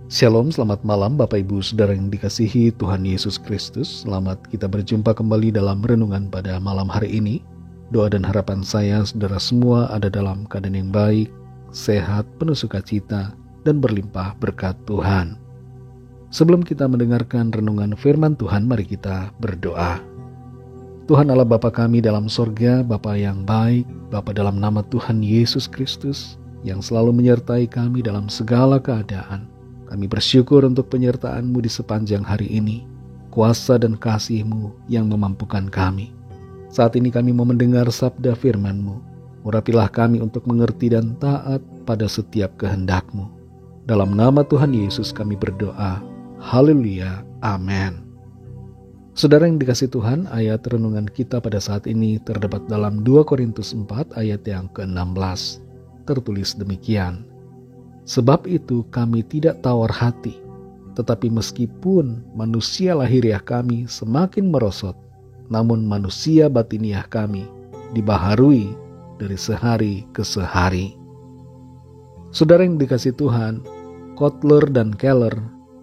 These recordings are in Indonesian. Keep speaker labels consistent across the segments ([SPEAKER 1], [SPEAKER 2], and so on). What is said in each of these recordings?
[SPEAKER 1] Shalom, selamat malam Bapak Ibu Saudara yang dikasihi Tuhan Yesus Kristus. Selamat kita berjumpa kembali dalam renungan pada malam hari ini. Doa dan harapan saya saudara semua ada dalam keadaan yang baik, sehat, penuh sukacita, dan berlimpah berkat Tuhan. Sebelum kita mendengarkan renungan firman Tuhan, mari kita berdoa. Tuhan Allah Bapa kami dalam sorga, Bapa yang baik, Bapa dalam nama Tuhan Yesus Kristus, yang selalu menyertai kami dalam segala keadaan. Kami bersyukur untuk penyertaan-Mu di sepanjang hari ini, kuasa dan kasih-Mu yang memampukan kami. Saat ini kami mau mendengar sabda firman-Mu. Urapilah kami untuk mengerti dan taat pada setiap kehendak-Mu. Dalam nama Tuhan Yesus kami berdoa. Haleluya. Amin. Saudara yang dikasihi Tuhan, ayat renungan kita pada saat ini terdapat dalam 2 Korintus 4 ayat yang ke-16. Tertulis demikian. Sebab itu kami tidak tawar hati, tetapi meskipun manusia lahiriah kami semakin merosot, namun manusia batiniah kami dibaharui dari sehari ke sehari. Saudara yang dikasihi Tuhan, Kotler dan Keller,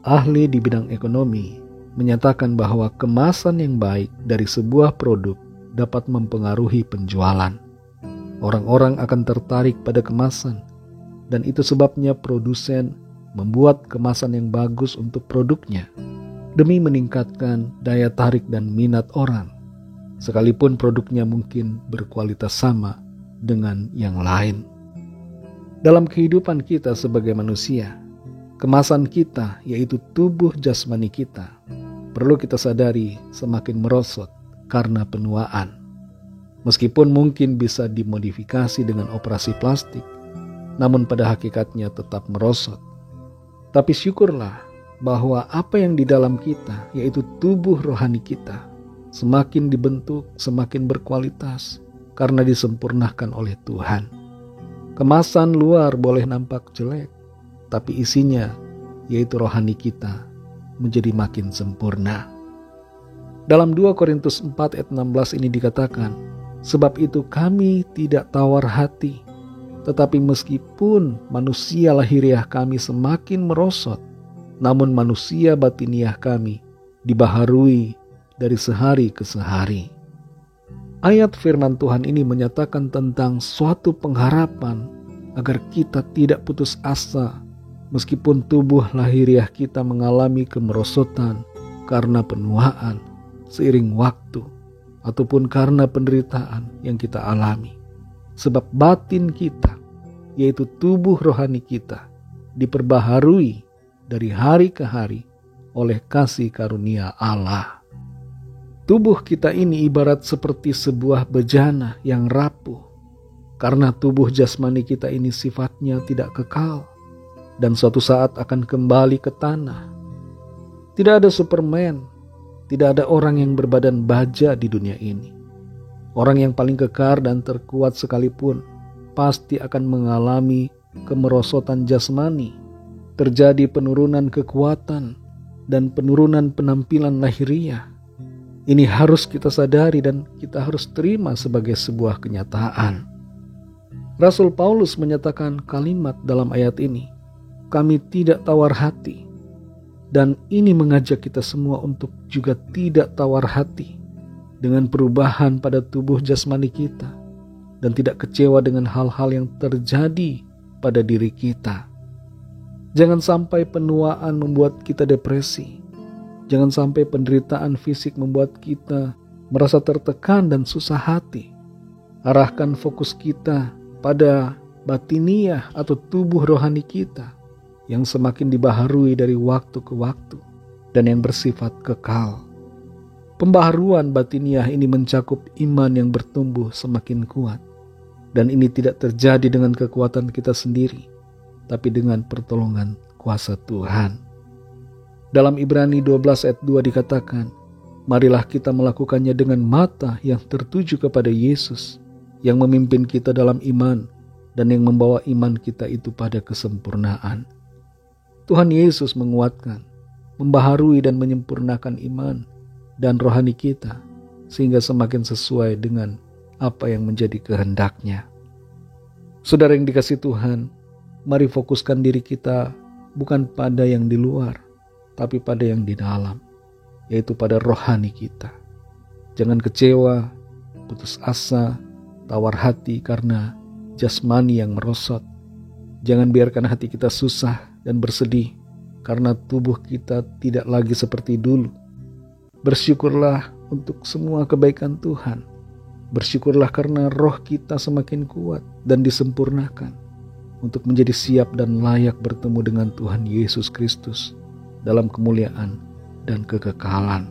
[SPEAKER 1] ahli di bidang ekonomi, menyatakan bahwa kemasan yang baik dari sebuah produk dapat mempengaruhi penjualan. Orang-orang akan tertarik pada kemasan, dan itu sebabnya produsen membuat kemasan yang bagus untuk produknya demi meningkatkan daya tarik dan minat orang, sekalipun produknya mungkin berkualitas sama dengan yang lain. Dalam kehidupan kita sebagai manusia, kemasan kita, yaitu tubuh jasmani kita, perlu kita sadari semakin merosot karena penuaan. Meskipun mungkin bisa dimodifikasi dengan operasi plastik, namun pada hakikatnya tetap merosot. Tapi syukurlah bahwa apa yang di dalam kita, yaitu tubuh rohani kita, semakin dibentuk, semakin berkualitas karena disempurnakan oleh Tuhan. Kemasan luar boleh nampak jelek, tapi isinya, yaitu rohani kita, menjadi makin sempurna. Dalam 2 Korintus 4 ayat 16 ini dikatakan, sebab itu kami tidak tawar hati, tetapi meskipun manusia lahiriah kami semakin merosot, namun manusia batiniah kami dibaharui dari sehari ke sehari. Ayat firman Tuhan ini menyatakan tentang suatu pengharapan agar kita tidak putus asa meskipun tubuh lahiriah kita mengalami kemerosotan karena penuaan seiring waktu ataupun karena penderitaan yang kita alami. Sebab batin kita, yaitu tubuh rohani kita, diperbaharui dari hari ke hari oleh kasih karunia Allah. Tubuh kita ini ibarat seperti sebuah bejana yang rapuh, karena tubuh jasmani kita ini sifatnya tidak kekal dan suatu saat akan kembali ke tanah. Tidak ada Superman, tidak ada orang yang berbadan baja di dunia ini. Orang yang paling kekar dan terkuat sekalipun pasti akan mengalami kemerosotan jasmani, terjadi penurunan kekuatan dan penurunan penampilan lahiriah. Ini harus kita sadari dan kita harus terima sebagai sebuah kenyataan. Rasul Paulus menyatakan kalimat dalam ayat ini, kami tidak tawar hati, dan ini mengajak kita semua untuk juga tidak tawar hati dengan perubahan pada tubuh jasmani kita dan tidak kecewa dengan hal-hal yang terjadi pada diri kita. Jangan sampai penuaan membuat kita depresi. Jangan sampai penderitaan fisik membuat kita merasa tertekan dan susah hati. Arahkan fokus kita pada batiniah atau tubuh rohani kita yang semakin dibaharui dari waktu ke waktu dan yang bersifat kekal. Pembaharuan batiniah ini mencakup iman yang bertumbuh semakin kuat. Dan ini tidak terjadi dengan kekuatan kita sendiri, tapi dengan pertolongan kuasa Tuhan. Dalam Ibrani 12 ayat 2 dikatakan, marilah kita melakukannya dengan mata yang tertuju kepada Yesus, yang memimpin kita dalam iman, dan yang membawa iman kita itu pada kesempurnaan. Tuhan Yesus menguatkan, membaharui dan menyempurnakan iman dan rohani kita, sehingga semakin sesuai dengan apa yang menjadi kehendak-Nya. Saudara yang dikasihi Tuhan, mari fokuskan diri kita bukan pada yang di luar, tapi pada yang di dalam, yaitu pada rohani kita. Jangan kecewa, putus asa, tawar hati karena jasmani yang merosot. Jangan biarkan hati kita susah dan bersedih karena tubuh kita tidak lagi seperti dulu. Bersyukurlah untuk semua kebaikan Tuhan. Bersyukurlah karena roh kita semakin kuat dan disempurnakan untuk menjadi siap dan layak bertemu dengan Tuhan Yesus Kristus dalam kemuliaan dan kekekalan.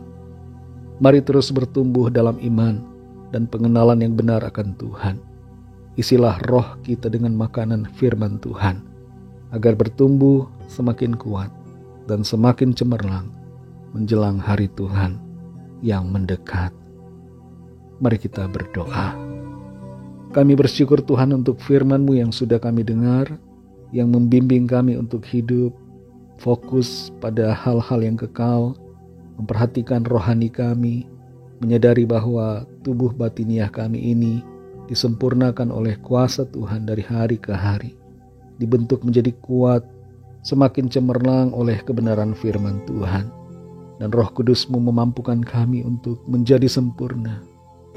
[SPEAKER 1] Mari terus bertumbuh dalam iman dan pengenalan yang benar akan Tuhan. Isilah roh kita dengan makanan firman Tuhan, agar bertumbuh semakin kuat dan semakin cemerlang menjelang hari Tuhan yang mendekat. Mari kita berdoa. Kami bersyukur Tuhan untuk firman-Mu yang sudah kami dengar, yang membimbing kami untuk hidup fokus pada hal-hal yang kekal, memperhatikan rohani kami, menyadari bahwa tubuh batiniah kami ini disempurnakan oleh kuasa Tuhan dari hari ke hari, dibentuk menjadi kuat, semakin cemerlang oleh kebenaran firman Tuhan, dan Roh Kudus-Mu memampukan kami untuk menjadi sempurna,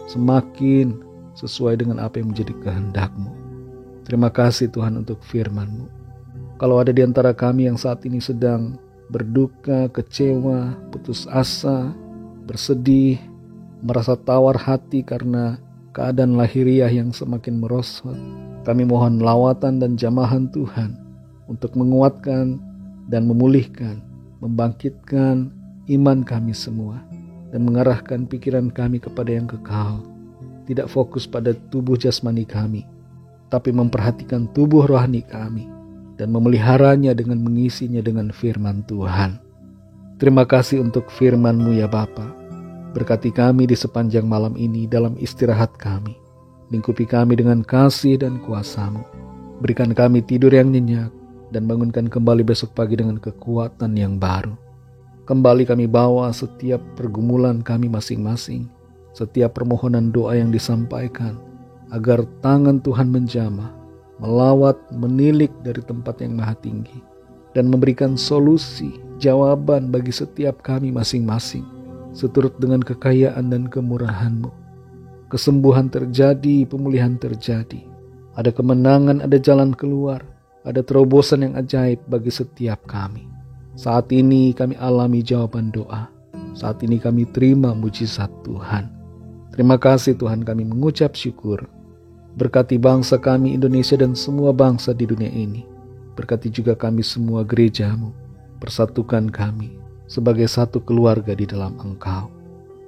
[SPEAKER 1] semakin sesuai dengan apa yang menjadi kehendak-Mu. Terima kasih Tuhan untuk firman-Mu. Kalau ada di antara kami yang saat ini sedang berduka, kecewa, putus asa, bersedih, merasa tawar hati karena keadaan lahiriah yang semakin merosot, kami mohon lawatan dan jamahan Tuhan untuk menguatkan dan memulihkan, membangkitkan iman kami semua, dan mengarahkan pikiran kami kepada yang kekal. Tidak fokus pada tubuh jasmani kami, tapi memperhatikan tubuh rohani kami dan memeliharanya dengan mengisinya dengan firman Tuhan. Terima kasih untuk firman-Mu ya Bapa. Berkati kami di sepanjang malam ini dalam istirahat kami. Lingkupi kami dengan kasih dan kuasa-Mu. Berikan kami tidur yang nyenyak dan bangunkan kembali besok pagi dengan kekuatan yang baru. Kembali kami bawa setiap pergumulan kami masing-masing, setiap permohonan doa yang disampaikan, agar tangan Tuhan menjamah, melawat, menilik dari tempat yang maha tinggi, dan memberikan solusi, jawaban bagi setiap kami masing-masing, seturut dengan kekayaan dan kemurahan-Mu. Kesembuhan terjadi, pemulihan terjadi, ada kemenangan, ada jalan keluar, ada terobosan yang ajaib bagi setiap kami. Saat ini kami alami jawaban doa, saat ini kami terima mujizat Tuhan. Terima kasih Tuhan, kami mengucap syukur. Berkati bangsa kami Indonesia dan semua bangsa di dunia ini. Berkati juga kami semua gereja-Mu. Persatukan kami sebagai satu keluarga di dalam Engkau.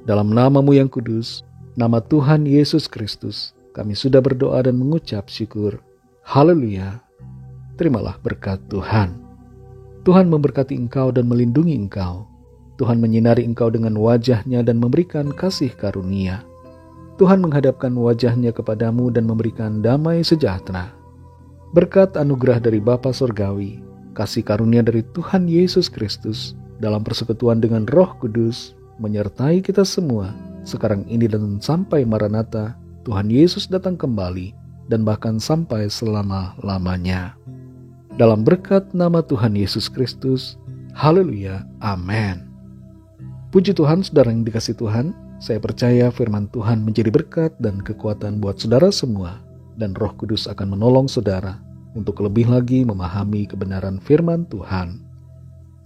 [SPEAKER 1] Dalam nama-Mu yang kudus, nama Tuhan Yesus Kristus, kami sudah berdoa dan mengucap syukur. Haleluya. Terimalah berkat Tuhan. Tuhan memberkati engkau dan melindungi engkau. Tuhan menyinari engkau dengan wajah-Nya dan memberikan kasih karunia. Tuhan menghadapkan wajah-Nya kepadamu dan memberikan damai sejahtera. Berkat anugerah dari Bapa Surgawi, kasih karunia dari Tuhan Yesus Kristus, dalam persekutuan dengan Roh Kudus, menyertai kita semua, sekarang ini dan sampai Maranatha, Tuhan Yesus datang kembali, dan bahkan sampai selama-lamanya. Dalam berkat nama Tuhan Yesus Kristus, haleluya, amin. Puji Tuhan, saudara yang dikasihi Tuhan, saya percaya firman Tuhan menjadi berkat dan kekuatan buat saudara semua, dan Roh Kudus akan menolong saudara untuk lebih lagi memahami kebenaran firman Tuhan.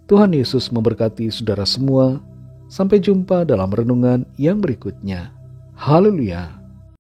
[SPEAKER 1] Tuhan Yesus memberkati saudara semua. Sampai jumpa dalam renungan yang berikutnya. Haleluya.